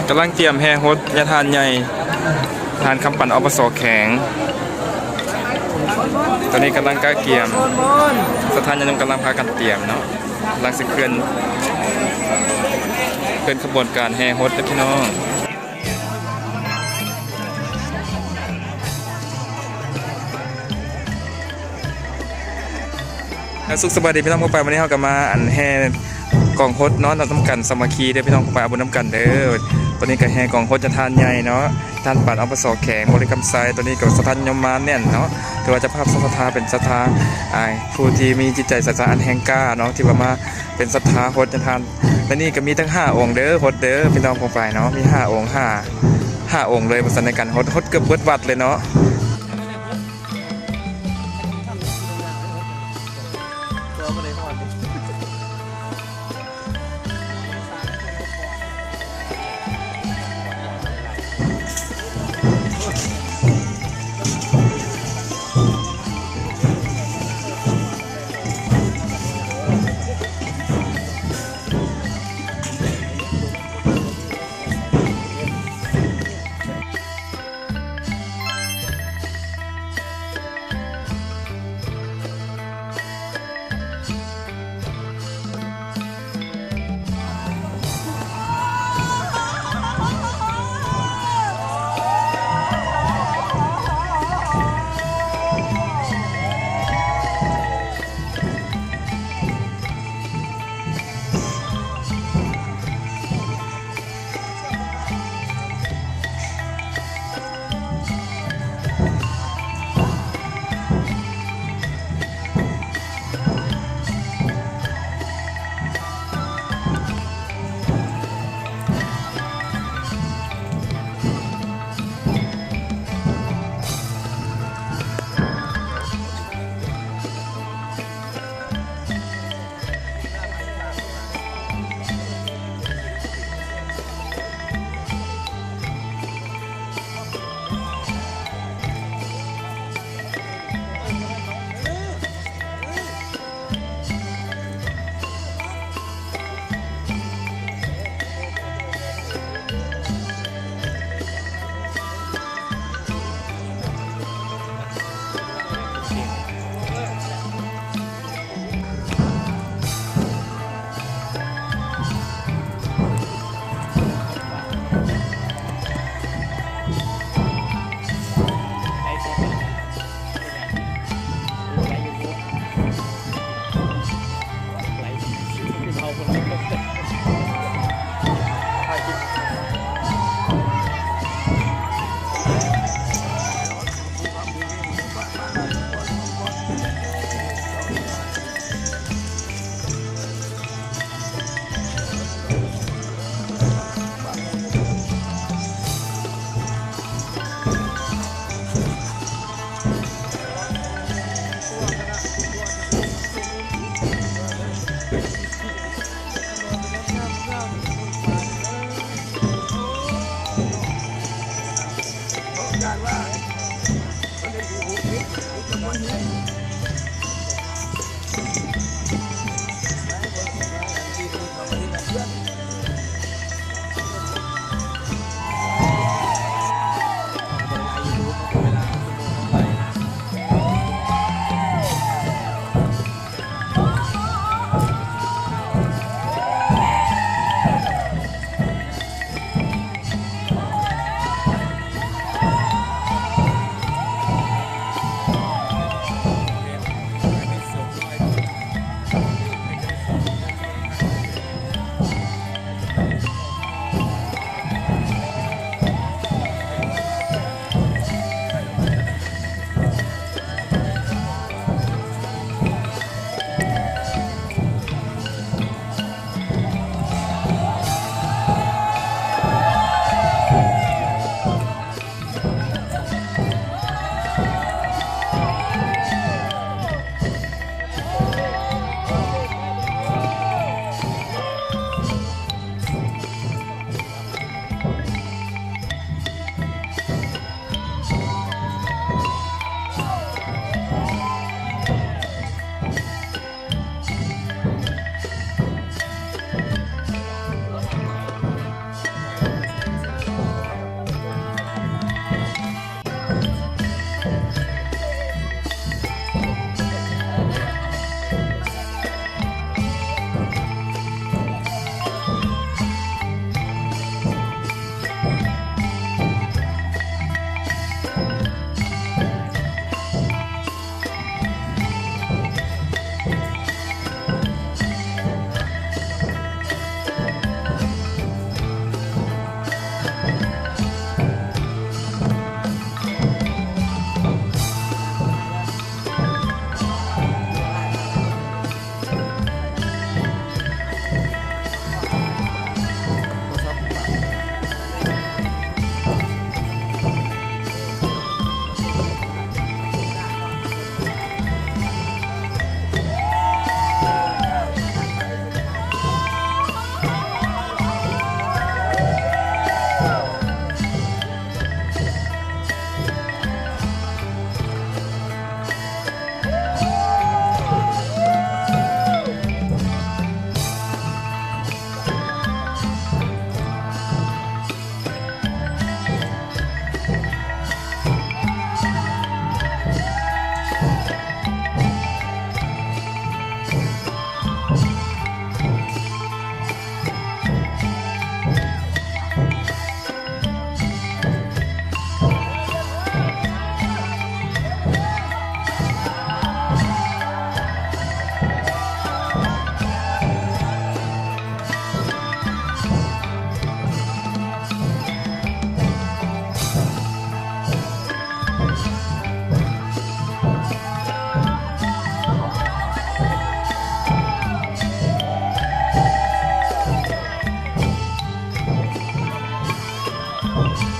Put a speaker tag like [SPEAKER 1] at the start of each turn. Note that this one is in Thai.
[SPEAKER 1] กำลังเตรียมแห่ฮดยาทานใหญ่ทานคำปั่นอปสแข็งตอนนี้กำลังกะเกียมสถานยังกำลังพากันเตรียมเนาะกำลังสิเคลื่อนขบวนการแห่ฮดนะพี่น้องสุขสบายดีพี่น้องผู้ไปวันนี้เรากลับมาอันแห่กองฮดเนาะเราต้องกันสมัคคีเด้อพี่น้องผู้ไปเอาบุญน้ำกันเด้อตอนนี้ก็แห่กองฮดจะทานใหญ่เนาะทานปั่นอปสแข็งบริกรรมไซตัวนี้กับสถานยมมาเนี่ยเนาะถือว่าจะภาพศรัทธาเป็นศรัทธาผู้ที่มีจิตใจศรัทธาอันแห่งกล้าเนาะที่ว่ามาเป็นศรัทธาฮดจะทานและนี่ก็มีทั้ง5องค์เด้อฮดเด้อพี่น้องผู้ไปเนาะมี5องค์5องค์เลยประสานในการฮดเกือบเบิดวัดเลยเนาะ ะ